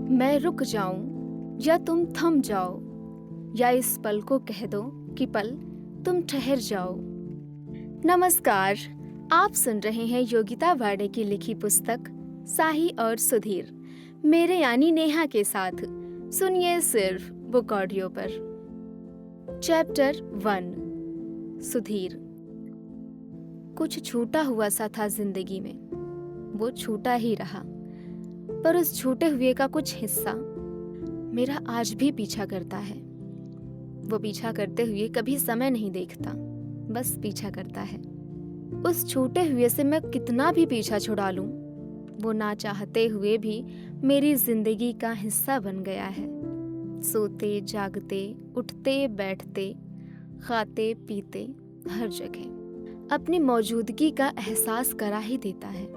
मैं रुक जाऊं या तुम थम जाओ, या इस पल को कह दो कि पल तुम ठहर जाओ। नमस्कार, आप सुन रहे हैं योगिता वाडे की लिखी पुस्तक साही और सुधीर, मेरे यानी नेहा के साथ। सुनिए सिर्फ बुक ऑडियो पर। चैप्टर 1, सुधीर। कुछ छूटा हुआ सा था जिंदगी में, वो छूटा ही रहा, पर उस छूटे हुए का कुछ हिस्सा मेरा आज भी पीछा करता है। वो पीछा करते हुए कभी समय नहीं देखता, बस पीछा करता है। उस छूटे हुए से मैं कितना भी पीछा छुड़ा लूं, वो ना चाहते हुए भी मेरी जिंदगी का हिस्सा बन गया है। सोते जागते, उठते बैठते, खाते पीते, हर जगह अपनी मौजूदगी का एहसास करा ही देता है।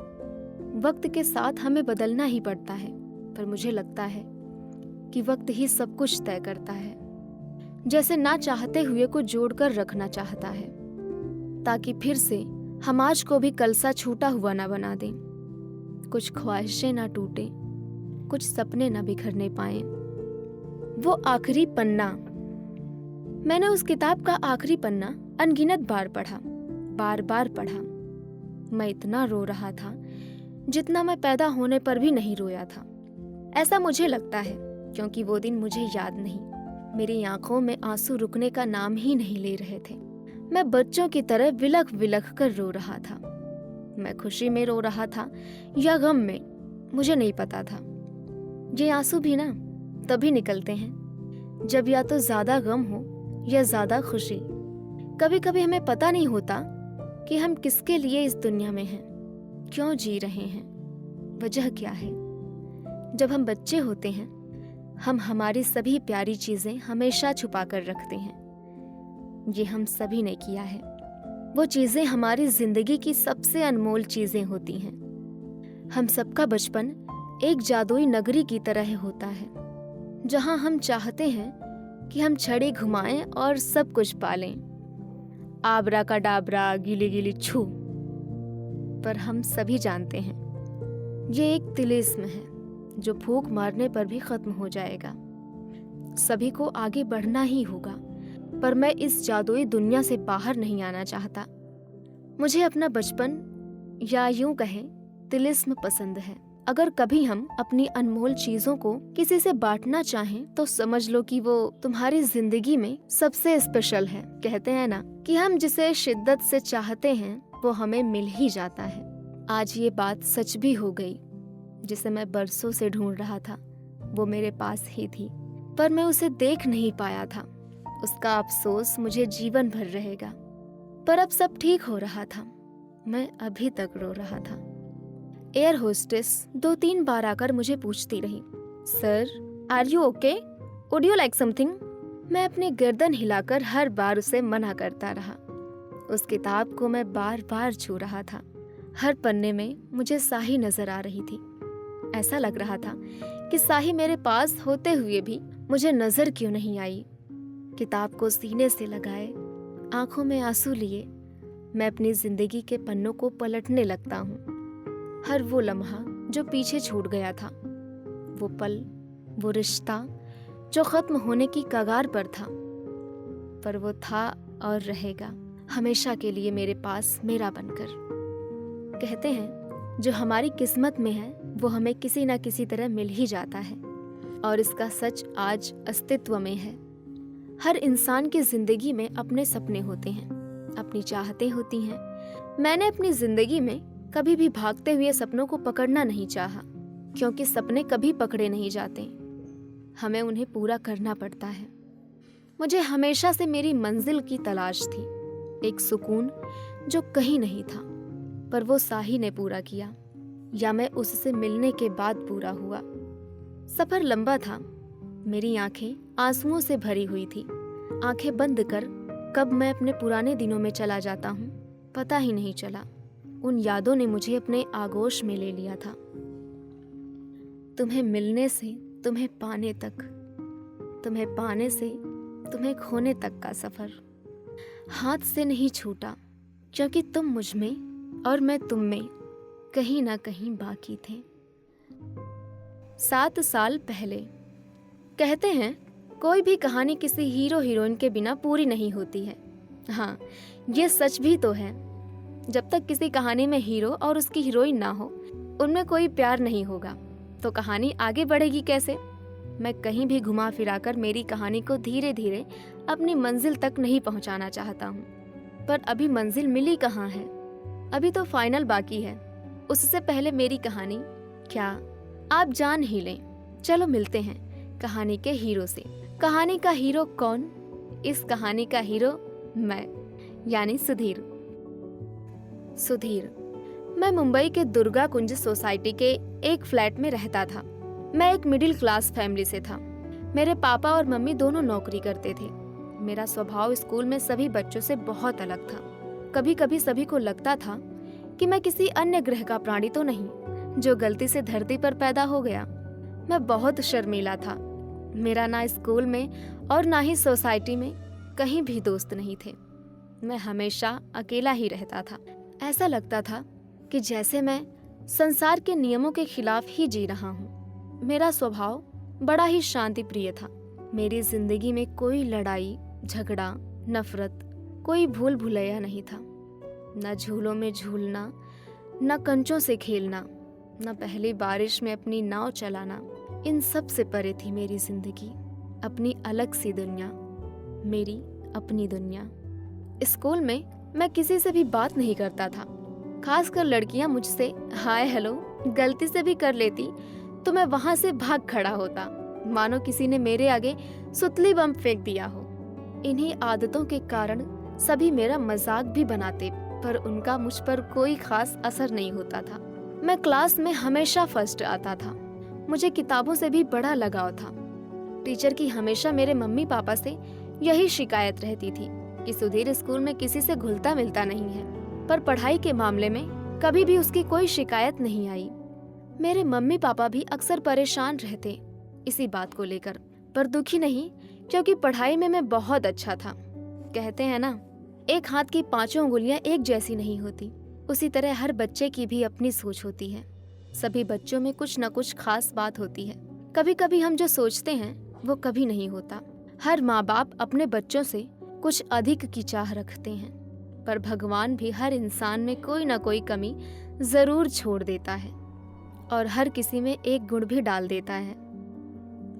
वक्त के साथ हमें बदलना ही पड़ता है, पर मुझे लगता है कि वक्त ही सब कुछ तय करता है। जैसे ना चाहते हुए को जोड़कर रखना चाहता है, ताकि फिर से हम आज को भी कल सा छूटा हुआ ना बना दें। कुछ ख्वाहिशें ना टूटे, कुछ सपने ना बिखरने पाए। वो आखिरी पन्ना। मैंने उस किताब का आखिरी पन्ना अनगिनत बार पढ़ा, बार बार पढ़ा। मैं इतना रो रहा था जितना मैं पैदा होने पर भी नहीं रोया था। ऐसा मुझे लगता है, क्योंकि वो दिन मुझे याद नहीं। मेरी आंखों में आंसू रुकने का नाम ही नहीं ले रहे थे। मैं बच्चों की तरह विलख विलख कर रो रहा था। मैं खुशी में रो रहा था या गम में, मुझे नहीं पता था। ये आंसू भी ना तभी निकलते हैं जब या तो ज्यादा गम हो या ज्यादा खुशी। कभी कभी हमें पता नहीं होता कि हम किसके लिए इस दुनिया में हैं, क्यों जी रहे हैं, वजह क्या है। जब हम बच्चे होते हैं, हम हमारी सभी प्यारी चीजें हमेशा छुपा कर रखते हैं। ये हम सभी ने किया है। वो चीजें हमारी जिंदगी की सबसे अनमोल चीजें होती हैं। हम सबका बचपन एक जादुई नगरी की तरह होता है, जहां हम चाहते हैं कि हम छड़ी घुमाएं और सब कुछ पालें। आबरा का डाबरा, गीली गीली छू। पर हम सभी जानते हैं ये एक तिलिस्म है जो फूंक मारने पर भी खत्म हो जाएगा। सभी को आगे बढ़ना ही होगा, पर मैं इस जादुई दुनिया से बाहर नहीं आना चाहता। मुझे अपना बचपन, या यूं कहें तिलिस्म, पसंद है। अगर कभी हम अपनी अनमोल चीजों को किसी से बांटना चाहें तो समझ लो कि वो तुम्हारी जिंदगी में सबसे स्पेशल है। कहते हैं ना कि हम जिसे शिद्दत से चाहते हैं वो हमें मिल ही जाता है। आज ये बात सच भी हो गई। जिसे मैं बरसों से ढूंढ रहा था वो मेरे पास ही थी, पर मैं उसे देख नहीं पाया था। उसका अफसोस मुझे जीवन भर रहेगा। पर अब सब ठीक हो रहा था, मैं अभी तक रो रहा था। एयर होस्टेस 2-3 बार आकर मुझे पूछती रही, sir are you okay, would you like something. मैं अपनी गर्दन हिलाकर हर बार उसे मना करता रहा। उस किताब को मैं बार बार छू रहा था। हर पन्ने में मुझे साही नजर आ रही थी। ऐसा लग रहा था कि साही मेरे पास होते हुए भी मुझे नजर क्यों नहीं आई। किताब को सीने से लगाए, आंखों में आंसू लिए, मैं अपनी जिंदगी के पन्नों को पलटने लगता हूँ। हर वो लम्हा जो पीछे छूट गया था, वो पल, वो रिश्ता जो खत्म होने की कगार पर था, पर वो था और रहेगा हमेशा के लिए मेरे पास, मेरा बनकर। कहते हैं जो हमारी किस्मत में है वो हमें किसी ना किसी तरह मिल ही जाता है, और इसका सच आज अस्तित्व में है। हर इंसान की जिंदगी में अपने सपने होते हैं, अपनी चाहतें होती हैं। मैंने अपनी जिंदगी में कभी भी भागते हुए सपनों को पकड़ना नहीं चाहा, क्योंकि सपने कभी पकड़े नहीं जाते, हमें उन्हें पूरा करना पड़ता है। मुझे हमेशा से मेरी मंजिल की तलाश थी, एक सुकून जो कहीं नहीं था, पर वो साही ने पूरा किया, या मैं उससे मिलने के बाद पूरा हुआ। सफर लंबा था, मेरी आंखें आंसुओं से भरी हुई थी। आंखें बंद कर कब मैं अपने पुराने दिनों में चला जाता हूँ पता ही नहीं चला। उन यादों ने मुझे अपने आगोश में ले लिया था। तुम्हें मिलने से तुम्हें पाने तक, तुम्हें पाने से तुम्हें खोने तक का सफर हाथ से नहीं छूटा, क्योंकि तुम मुझ में और मैं तुम में कहीं ना कहीं बाकी थे। 7 साल पहले। कहते हैं कोई भी कहानी किसी हीरो हीरोइन के बिना पूरी नहीं होती है। हाँ, ये सच भी तो है। जब तक किसी कहानी में हीरो और उसकी हीरोइन ना हो, उनमें कोई प्यार नहीं होगा, तो कहानी आगे बढ़ेगी कैसे? मैं कहीं भी घुमा फिराकर मेरी कहानी को धीरे धीरे अपनी मंजिल तक नहीं पहुंचाना चाहता हूँ, पर अभी मंजिल मिली कहाँ है? अभी तो फाइनल बाकी है। उससे पहले मेरी कहानी क्या आप जान ही लें। चलो मिलते हैं कहानी के हीरो से। कहानी का हीरो कौन? इस कहानी का हीरो मैं, यानी सुधीर। मैं मुंबई के दुर्गा कुंज सोसाइटी के एक फ्लैट में रहता था। मैं एक मिडिल क्लास फैमिली से था। मेरे पापा और मम्मी दोनों नौकरी करते थे। मेरा स्वभाव स्कूल में सभी बच्चों से बहुत अलग था। कभी कभी सभी को लगता था कि मैं किसी अन्य ग्रह का प्राणी तो नहीं, जो गलती से धरती पर पैदा हो गया। मैं बहुत शर्मीला था। मेरा ना स्कूल में और ना ही सोसाइटी में कहीं भी दोस्त नहीं थे। मैं हमेशा अकेला ही रहता था। ऐसा लगता था कि जैसे मैं संसार के नियमों के खिलाफ ही जी रहा हूँ। मेरा स्वभाव बड़ा ही शांति प्रिय था। मेरी जिंदगी में कोई लड़ाई झगड़ा, नफरत, कोई भूल भुलैया नहीं था। न झूलों में झूलना, न कंचों से खेलना, न पहली बारिश में अपनी नाव चलाना, इन सब से परे थी मेरी जिंदगी। अपनी अलग सी दुनिया, मेरी अपनी दुनिया। स्कूल में मैं किसी से भी बात नहीं करता था। खासकर लड़कियां मुझसे हाय हेलो गलती से भी कर लेती तो मैं वहां से भाग खड़ा होता, मानो किसी ने मेरे आगे सुतली बम फेंक दिया हो। इन्हीं आदतों के कारण सभी मेरा मजाक भी बनाते, पर उनका मुझ पर कोई खास असर नहीं होता था। मैं क्लास में हमेशा फर्स्ट आता था। मुझे किताबों से भी बड़ा लगाव था। टीचर की हमेशा मेरे मम्मी पापा से यही शिकायत रहती थी कि सुधीर स्कूल में किसी से घुलता मिलता नहीं है, पर पढ़ाई के मामले में कभी भी उसकी कोई शिकायत नहीं आई। मेरे मम्मी पापा भी अक्सर परेशान रहते इसी बात को लेकर, पर दुखी नहीं, क्योंकि पढ़ाई में मैं बहुत अच्छा था। कहते हैं ना, एक हाथ की पांचों उंगलियां एक जैसी नहीं होती। उसी तरह हर बच्चे की भी अपनी सोच होती है। सभी बच्चों में कुछ न कुछ खास बात होती है। कभी कभी हम जो सोचते हैं वो कभी नहीं होता। हर माँ बाप अपने बच्चों से कुछ अधिक की चाह रखते हैं, पर भगवान भी हर इंसान में कोई न कोई कमी जरूर छोड़ देता है और हर किसी में एक गुण भी डाल देता है।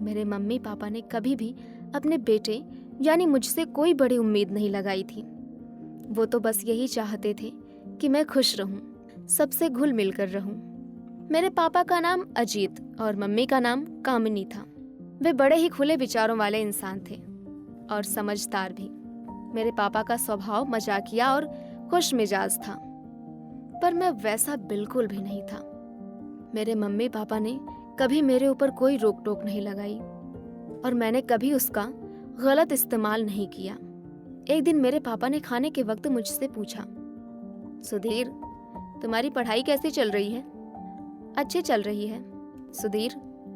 मेरे मम्मी पापा ने कभी भी अपने बेटे यानी मुझसे कोई बड़ी उम्मीद नहीं लगाई थी। वो तो बस यही चाहते थे कि मैं खुश रहूं, सबसे घुल मिलकर रहूं। मेरे पापा का नाम अजीत और मम्मी का नाम कामिनी था। वे बड़े ही खुले विचारों वाले इंसान थे और समझदार भी। मेरे पापा का स्वभाव मजाकिया और खुश मिजाज था, पर मैं वैसा बिल्कुल भी नहीं था। मेरे मम्मी पापा ने कभी मेरे ऊपर कोई रोक टोक नहीं लगाई और मैंने कभी उसका गलत इस्तेमाल नहीं किया। एक दिन मेरे पापा ने खाने के वक्त मुझसे पूछा, सुधीर तुम्हारी पढ़ाई कैसी चल रही है? अच्छी चल रही है। सुधीर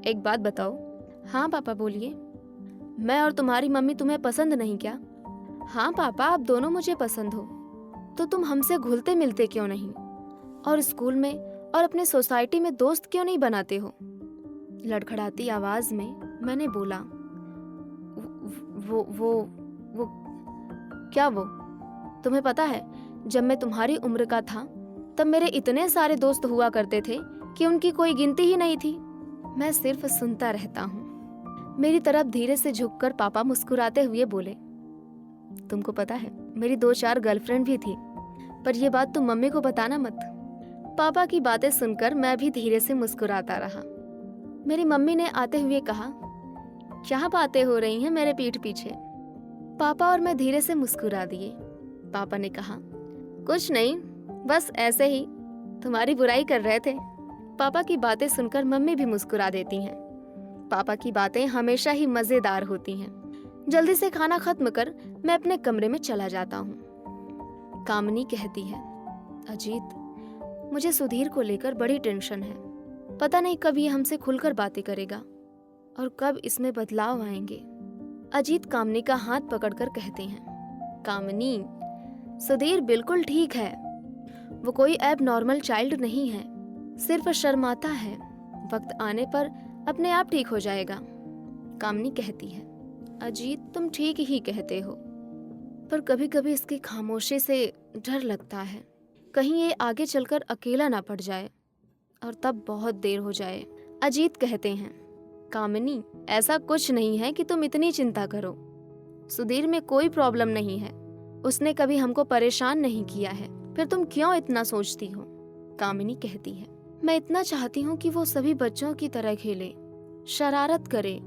एक बात बताओ। हाँ पापा बोलिए। मैं और तुम्हारी मम्मी तुम्हें पसंद नहीं क्या? हाँ पापा, आप दोनों मुझे पसंद हो। तो तुम हमसे घुलते मिलते क्यों नहीं और स्कूल में और अपने सोसाइटी में दोस्त क्यों नहीं बनाते हो? लड़खड़ाती आवाज में मैंने बोला, वो क्या? वो तुम्हें पता है, जब मैं तुम्हारी उम्र का था तब मेरे इतने सारे दोस्त हुआ करते थे कि उनकी कोई गिनती ही नहीं थी। मैं सिर्फ सुनता रहता हूँ। मेरी तरफ धीरे से झुककर पापा मुस्कुराते हुए बोले, तुमको पता है मेरी 2-4 गर्लफ्रेंड भी थी, पर ये बात तुम मम्मी को बताना मत। पापा की बातें सुनकर मैं भी धीरे से मुस्कुराता रहा। मेरी मम्मी ने आते हुए कहा, क्या बातें हो रही हैं मेरे पीठ पीछे? पापा और मैं धीरे से मुस्कुरा दिए। पापा ने कहा, कुछ नहीं, बस ऐसे ही तुम्हारी बुराई कर रहे थे। पापा की बातें सुनकर मम्मी भी मुस्कुरा देती हैं। पापा की बातें हमेशा ही मजेदार होती हैं। जल्दी से खाना खत्म कर मैं अपने कमरे में चला जाता हूँ। कामनी कहती है, अजीत मुझे सुधीर को लेकर बड़ी टेंशन है। पता नहीं कब ये हमसे खुलकर बातें करेगा और कब इसमें बदलाव आएंगे। अजीत कामनी का हाथ पकड़कर कहते हैं, कामनी सुधीर बिल्कुल ठीक है। वो कोई एब नॉर्मल चाइल्ड नहीं है, सिर्फ शर्माता है। वक्त आने पर अपने आप ठीक हो जाएगा। कामिनी कहती है, अजीत तुम ठीक ही कहते हो, पर कभी कभी इसकी खामोशी से डर लगता है, कहीं ये आगे चलकर अकेला ना पड़ जाए और तब बहुत देर हो जाए। अजीत कहते हैं, कामिनी ऐसा कुछ नहीं है कि तुम इतनी चिंता करो। सुधीर में कोई प्रॉब्लम नहीं है, उसने कभी हमको परेशान नहीं किया है, फिर तुम क्यों इतना सोचती हो? कामिनी कहती है, मैं इतना चाहती हूँ कि वो सभी बच्चों की तरह खेले, शरारत करे,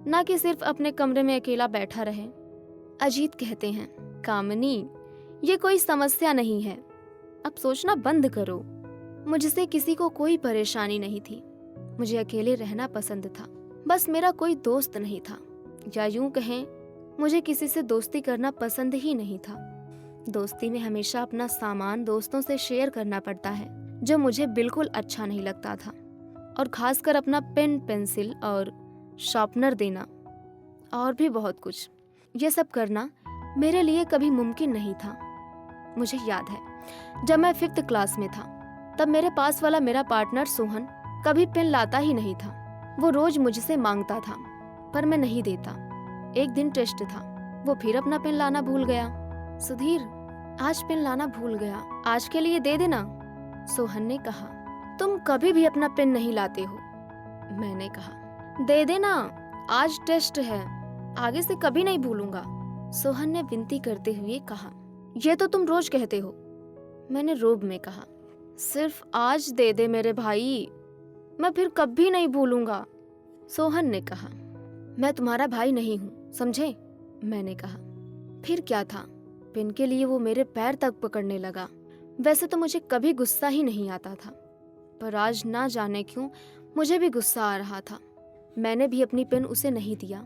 ना कि सिर्फ अपने कमरे में अकेला बैठा रहे। अजीत कहते हैं, कामिनी ये कोई समस्या नहीं है, अब सोचना बंद करो। मुझसे किसी को कोई परेशानी नहीं थी, मुझे अकेले रहना पसंद था, बस मेरा कोई दोस्त नहीं था, या यूं कहें मुझे किसी से दोस्ती करना पसंद ही नहीं था। दोस्ती में हमेशा अपना सामान दोस्तों से शेयर करना पड़ता है, जो मुझे बिल्कुल अच्छा नहीं लगता था, और खासकर अपना पेन, पेंसिल और शार्पनर देना और भी बहुत कुछ। ये सब करना मेरे लिए कभी मुमकिन नहीं था। मुझे याद है जब मैं 5th क्लास में था, तब मेरे पास वाला मेरा पार्टनर सोहन कभी पेन लाता ही नहीं था। वो रोज मुझसे मांगता था, पर मैं नहीं देता। एक दिन टेस्ट था, वो फिर अपना पेन लाना भूल गया। सुधीर आज पेन लाना भूल गया, आज के लिए दे देना। सोहन ने कहा, तुम कभी भी अपना पेन नहीं लाते हो। मैंने कहा, दे देना, आज टेस्ट है, आगे से कभी नहीं भूलूंगा। सोहन ने विनती करते हुए कहा, ये तो तुम रोज कहते हो। मैंने रोब में कहा, सिर्फ आज दे दे मेरे भाई, मैं फिर कभी नहीं भूलूंगा। सोहन ने कहा, मैं तुम्हारा भाई नहीं हूँ, समझे? मैंने कहा, फिर क्या था? पेन के लिए वो मेरे पैर तक पकड़ने लगा। वैसे तो मुझे कभी गुस्सा ही नहीं आता था, पर आज ना जाने क्यों मुझे भी गुस्सा आ रहा था। मैंने भी अपनी पेन उसे नहीं दिया।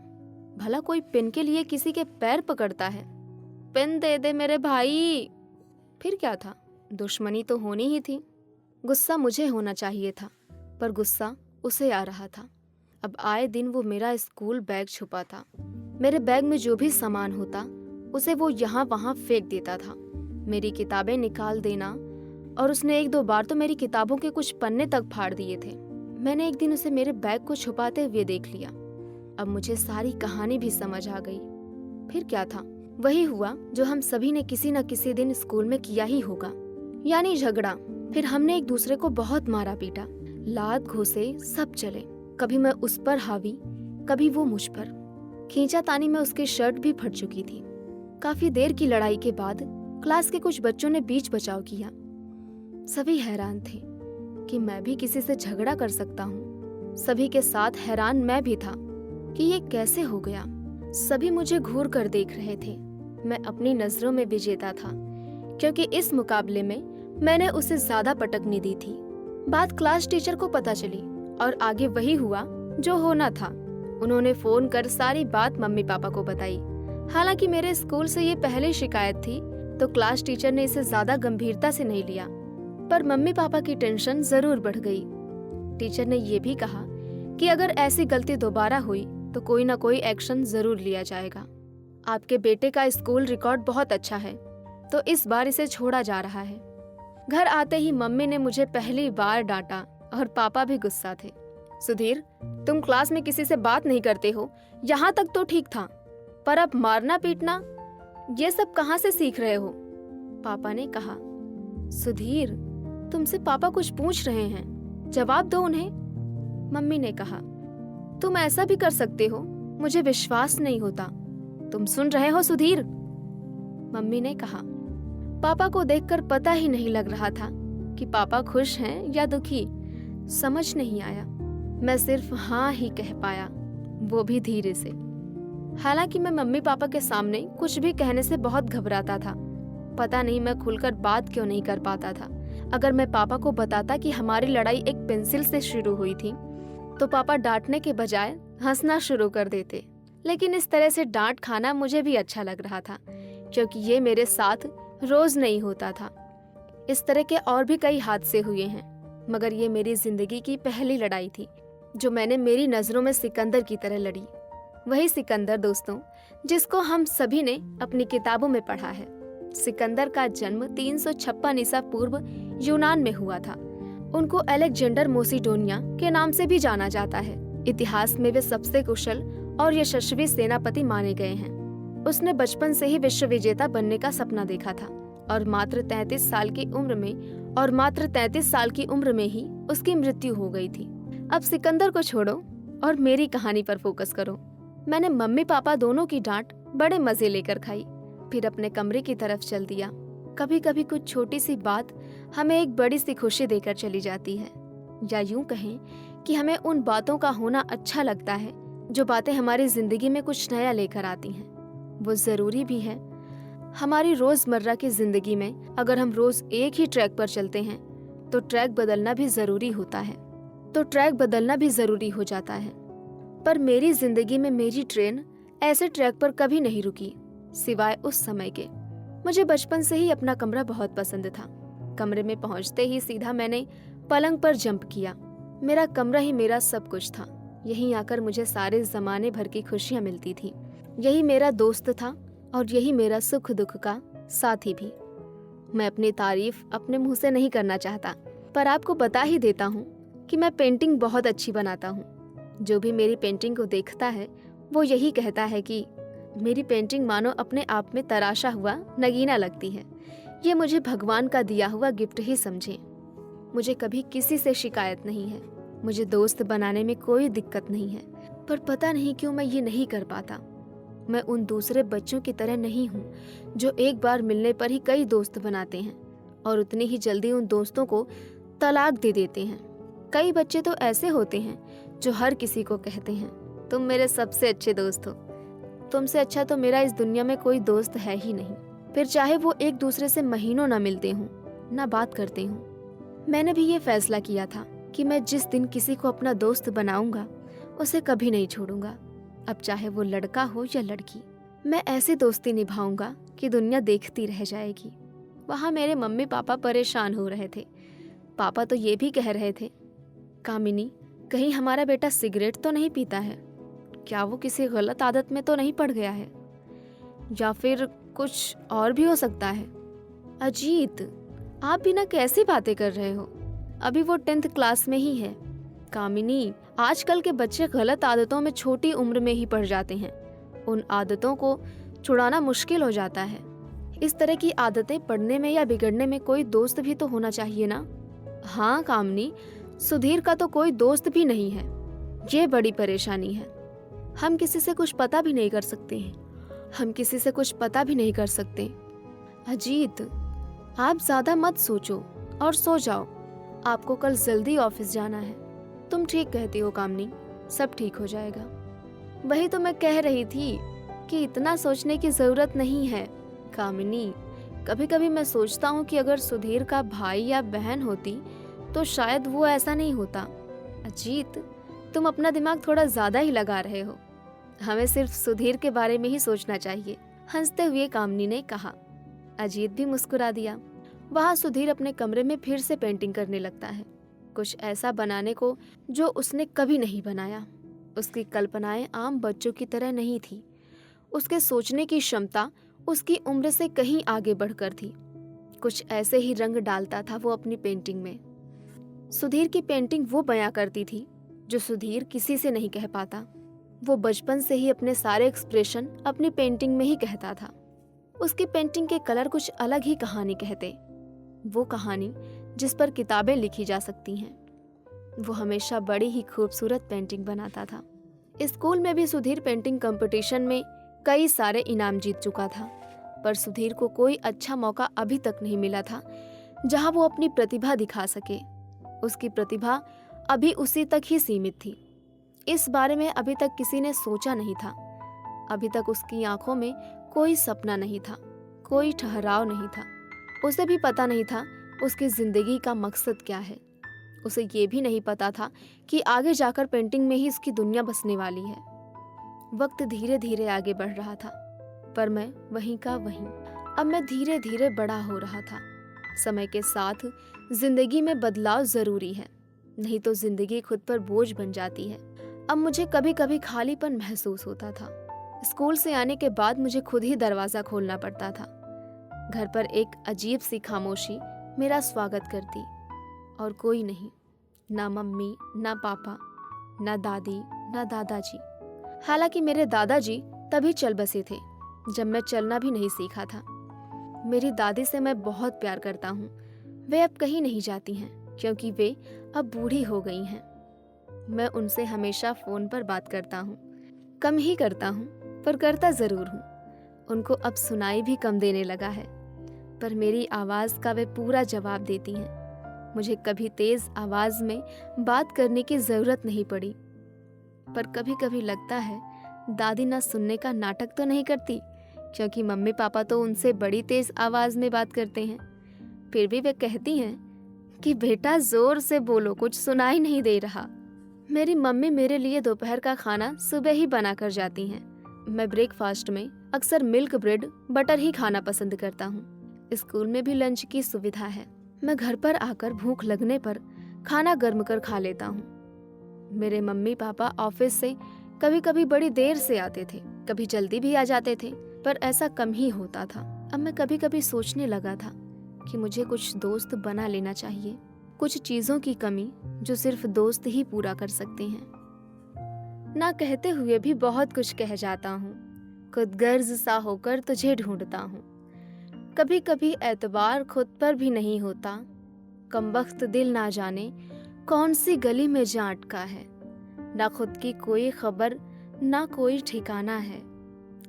भला कोई पेन के लिए किसी के पैर पकड़ता है? पेन दे दे मेरे भाई। फिर क्या था, दुश्मनी तो होनी ही थी। गुस्सा मुझे होना चाहिए था, पर गुस्सा उसे आ रहा था। अब आए दिन वो मेरा स्कूल बैग छुपा था। मेरे बैग में जो भी सामान होता उसे वो यहाँ वहाँ फेंक देता था। मेरी किताबें निकाल देना, और उसने 1-2 बार तो मेरी किताबों के कुछ पन्ने तक फाड़ दिए थे। मैंने एक दिन उसे मेरे बैग को छुपाते हुए देख लिया। अब मुझे सारी कहानी भी समझ आ गई। फिर क्या था, वही हुआ जो हम सभी ने किसी न किसी दिन स्कूल में किया ही होगा, यानी झगड़ा। फिर हमने एक दूसरे को बहुत मारा पीटा, लात घोंसे सब चले। कभी मैं उस पर हावी, कभी वो मुझ पर। खींचातानी में उसकी शर्ट भी फट चुकी थी। काफी देर की लड़ाई के बाद क्लास के कुछ बच्चों ने बीच बचाव किया। सभी हैरान थे कि मैं भी किसी से झगड़ा कर सकता हूँ। सभी के साथ हैरान मैं भी था कि ये कैसे हो गया। सभी मुझे घूर कर देख रहे थे। मैं अपनी नजरों में विजेता था, क्योंकि इस मुकाबले में मैंने उसे ज्यादा पटकनी दी थी। बात क्लास टीचर को पता चली और आगे वही हुआ जो होना था। उन्होंने फोन कर सारी बात मम्मी पापा को बताई। हालांकि मेरे स्कूल से ये पहले शिकायत थी, तो क्लास टीचर ने इसे ज्यादा गंभीरता से नहीं लिया, पर मम्मी पापा की टेंशन जरूर बढ़ गई। टीचर ने ये भी कहा कि अगर ऐसी गलती दोबारा हुई तो कोई ना कोई एक्शन जरूर लिया जाएगा। आपके बेटे का स्कूल रिकॉर्ड बहुत अच्छा है, तो इस बार इसे छोड़ा जा रहा है। घर आते ही मम्मी ने मुझे पहली बार डांटा और पापा भी गुस्सा थे। सुधीर, तुम क्लास में किसी से बात नहीं करते हो, यहाँ तक तो ठीक था, पर अब मारना पीटना, ये सब कहाँ से सीख रहे हो? पापा ने कहा। सुधीर, तुमसे पापा कुछ पूछ रहे हैं, जवाब दो उन्हें। मम्मी ने कहा, तुम ऐसा भी कर सकते हो, मुझे विश्वास नहीं होता। तुम सुन रहे हो सुधीर? मम्मी ने कहा। पापा को देखकर पता ही नहीं लग रहा था कि पापा खुश हैं या दुखी। समझ नहीं आया। मैं सिर्फ हाँ ही कह पाया, वो भी धीरे से। हालांकि मैं मम्मी पापा के सामने कुछ भी कहने से बहुत घबराता था। पता नहीं मैं खुलकर बात क्यों नहीं कर पाता था। अगर मैं पापा को बताता कि हमारी लड़ाई एक पेंसिल से शुरू हुई थी, तो पापा डांटने के बजाय हंसना शुरू कर देते। लेकिन इस तरह से डांट खाना मुझे भी अच्छा लग रहा था, क्योंकि ये मेरे साथ रोज नहीं होता था। इस तरह के और भी कई हादसे हुए हैं, मगर ये मेरी जिंदगी की पहली लड़ाई थी जो मैंने मेरी नजरों में सिकंदर की तरह लड़ी। वही सिकंदर दोस्तों, जिसको हम सभी ने अपनी किताबों में पढ़ा है। सिकंदर का जन्म 356 ईसा पूर्व यूनान में हुआ था। उनको अलेक्जेंडर मोसिडोनिया के नाम से भी जाना जाता है। इतिहास में वे सबसे कुशल और यशस्वी सेनापति माने गए हैं। उसने बचपन से ही विश्व विजेता बनने का सपना देखा था और मात्र 33 साल की उम्र में ही उसकी मृत्यु हो गई थी। अब सिकंदर को छोड़ो और मेरी कहानी पर फोकस करो। मैंने मम्मी पापा दोनों की डांट बड़े मजे लेकर खाई, फिर अपने कमरे की तरफ चल दिया। कभी कभी कुछ छोटी सी बात हमें एक बड़ी सी खुशी देकर चली जाती है, या यूं कहें कि हमें उन बातों का होना अच्छा लगता है जो बातें हमारी जिंदगी में कुछ नया लेकर आती हैं। वो जरूरी भी है। हमारी रोजमर्रा की जिंदगी में अगर हम रोज एक ही ट्रैक पर चलते हैं तो ट्रैक बदलना भी जरूरी हो जाता है। पर मेरी जिंदगी में मेरी ट्रेन ऐसे ट्रैक पर कभी नहीं रुकी, सिवाय उस समय के। मुझे बचपन से ही अपना कमरा बहुत पसंद था। कमरे में पहुंचते ही सीधा मैंने पलंग पर जंप किया। मेरा कमरा ही मेरा सब कुछ था। यहीं आकर मुझे सारे जमाने भर की खुशियां मिलती थी। यही मेरा दोस्त था और यही मेरा सुख दुख का साथी भी। मैं अपनी तारीफ अपने मुंह से नहीं करना चाहता, पर आपको बता ही देता हूँ कि मैं पेंटिंग बहुत अच्छी बनाता हूँ। जो भी मेरी पेंटिंग को देखता है वो यही कहता है कि मेरी पेंटिंग मानो अपने आप में तराशा हुआ नगीना लगती है। ये मुझे भगवान का दिया हुआ गिफ्ट ही समझें। मुझे कभी किसी से शिकायत नहीं है। मुझे दोस्त बनाने में कोई दिक्कत नहीं है, पर पता नहीं क्यों मैं ये नहीं कर पाता। मैं उन दूसरे बच्चों की तरह नहीं हूँ जो एक बार मिलने पर ही कई दोस्त बनाते हैं और उतनी ही जल्दी उन दोस्तों को तलाक दे देते हैं। कई बच्चे तो ऐसे होते हैं जो हर किसी को कहते हैं तुम मेरे सबसे अच्छे दोस्त हो। तुमसे अच्छा तो मेरा इस दुनिया में कोई दोस्त है ही नहीं। फिर चाहे वो एक दूसरे से महीनों ना मिलते हों, ना बात करते हों। मैंने भी ये फैसला किया था कि मैं जिस दिन किसी को अपना दोस्त बनाऊंगा उसे कभी नहीं छोड़ूंगा। अब चाहे वो लड़का हो या लड़की, मैं ऐसी दोस्ती निभाऊंगा कि दुनिया देखती रह जाएगी। वहाँ मेरे मम्मी पापा परेशान हो रहे थे। पापा तो ये भी कह रहे थे, कामिनी कहीं हमारा बेटा सिगरेट तो नहीं पीता है, क्या वो किसी गलत आदत में तो नहीं पड़ गया है, या फिर कुछ और भी हो सकता है। अजीत, आप भी ना कैसी बातें कर रहे हो, अभी वो 10th क्लास में ही है। कामिनी, आजकल के बच्चे गलत आदतों में छोटी उम्र में ही पड़ जाते हैं। उन आदतों को छुड़ाना मुश्किल हो जाता है। इस तरह की आदतें पढ़ने में या बिगड़ने में कोई दोस्त भी तो होना चाहिए ना। हाँ कामिनी, सुधीर का तो कोई दोस्त भी नहीं है। ये बड़ी परेशानी है। हम किसी से कुछ पता भी नहीं कर सकते। अजीत, आप ज्यादा मत सोचो और सो जाओ। आपको कल जल्दी ऑफिस जाना है। तुम ठीक कहती हो कामनी, सब ठीक हो जाएगा। वही तो मैं कह रही थी कि इतना सोचने की जरूरत नहीं है। कामिनी, कभी कभी मैं सोचता हूँ कि अगर सुधीर का भाई या बहन होती तो शायद वो ऐसा नहीं होता। अजीत, तुम अपना दिमाग थोड़ा ज्यादा ही लगा रहे हो। हमें सिर्फ सुधीर के बारे में ही सोचना चाहिए, हंसते हुए कामनी ने कहा। अजीत भी मुस्कुरा दिया। वहाँ सुधीर अपने कमरे में फिर से पेंटिंग करने लगता है, कुछ ऐसा बनाने को जो उसने कभी नहीं बनाया। उसकी कल्पनाएं आम बच्चों की तरह नहीं थी। उसके सोचने की क्षमता उसकी उम्र से कहीं आगे बढ़कर थी। कुछ ऐसे ही रंग डालता था वो अपनी पेंटिंग में। सुधीर की पेंटिंग वो बयां करती थी जो सुधीर किसी से नहीं कह पाता। वो बचपन से ही अपने सारे एक्सप्रेशन अपनी पेंटिंग में ही कहता था। उसकी पेंटिंग के कलर कुछ अलग ही कहानी कहते, वो कहानी जिस पर किताबें लिखी जा सकती हैं। वो हमेशा बड़ी ही खूबसूरत पेंटिंग बनाता था। स्कूल में भी सुधीर पेंटिंग कंपटीशन में कई सारे इनाम जीत चुका था, पर सुधीर को कोई अच्छा मौका अभी तक नहीं मिला था जहां वो अपनी प्रतिभा दिखा सके। उसकी प्रतिभा अभी उसी तक ही सीमित थी। इस बारे में अभी तक किसी ने सोचा नहीं था। अभी तक उसकी आंखों में कोई सपना नहीं था, कोई ठहराव नहीं था। उसे भी पता नहीं था उसकी जिंदगी का मकसद क्या है। उसे ये भी नहीं पता था कि आगे जाकर पेंटिंग में ही उसकी दुनिया बसने वाली है। वक्त धीरे धीरे आगे बढ़ रहा था, पर मैं वहीं का वहीं। अब मैं धीरे धीरे बड़ा हो रहा था। समय के साथ जिंदगी में बदलाव जरूरी है, नहीं तो जिंदगी खुद पर बोझ बन जाती है। अब मुझे कभी कभी खालीपन महसूस होता था। स्कूल से आने के बाद मुझे खुद ही दरवाजा खोलना पड़ता था। घर पर एक अजीब सी खामोशी मेरा स्वागत करती और कोई नहीं, ना मम्मी, ना पापा, ना दादी, ना दादाजी। हालांकि मेरे दादाजी तभी चल बसे थे जब मैं चलना भी नहीं सीखा था। मेरी दादी से मैं बहुत प्यार करता हूँ। वे अब कहीं नहीं जाती हैं क्योंकि वे अब बूढ़ी हो गई हैं। मैं उनसे हमेशा फ़ोन पर बात करता हूँ, कम ही करता हूँ पर करता ज़रूर हूँ। उनको अब सुनाई भी कम देने लगा है, पर मेरी आवाज़ का वे पूरा जवाब देती हैं। मुझे कभी तेज़ आवाज़ में बात करने की ज़रूरत नहीं पड़ी, पर कभी कभी लगता है दादी ना सुनने का नाटक तो नहीं करती, क्योंकि मम्मी पापा तो उनसे बड़ी तेज़ आवाज़ में बात करते हैं। फिर भी वे कहती हैं कि बेटा ज़ोर से बोलो, कुछ सुनाई नहीं दे रहा। मेरी मम्मी मेरे लिए दोपहर का खाना सुबह ही बना कर जाती हैं। मैं ब्रेकफास्ट में अक्सर मिल्क ब्रेड बटर ही खाना पसंद करता हूँ। स्कूल में भी लंच की सुविधा है। मैं घर पर आकर भूख लगने पर खाना गर्म कर खा लेता हूँ। मेरे मम्मी पापा ऑफिस से कभी कभी बड़ी देर से आते थे, कभी जल्दी भी आ जाते थे, पर ऐसा कम ही होता था। अब मैं कभी कभी सोचने लगा था कि मुझे कुछ दोस्त बना लेना चाहिए, कुछ चीज़ों की कमी जो सिर्फ दोस्त ही पूरा कर सकते हैं। ना कहते हुए भी बहुत कुछ कह जाता हूँ, खुद गर्ज सा होकर तुझे ढूंढता हूँ। कभी कभी एतबार खुद पर भी नहीं होता, कमबख्त दिल ना जाने कौन सी गली में जा अटका है। ना खुद की कोई खबर, ना कोई ठिकाना है।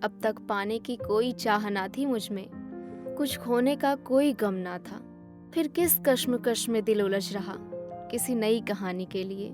अब तक पाने की कोई चाह ना थी मुझ में, कुछ खोने का कोई गम ना था। फिर किस कश्मकश में दिल उलझ रहा किसी नई कहानी के लिए।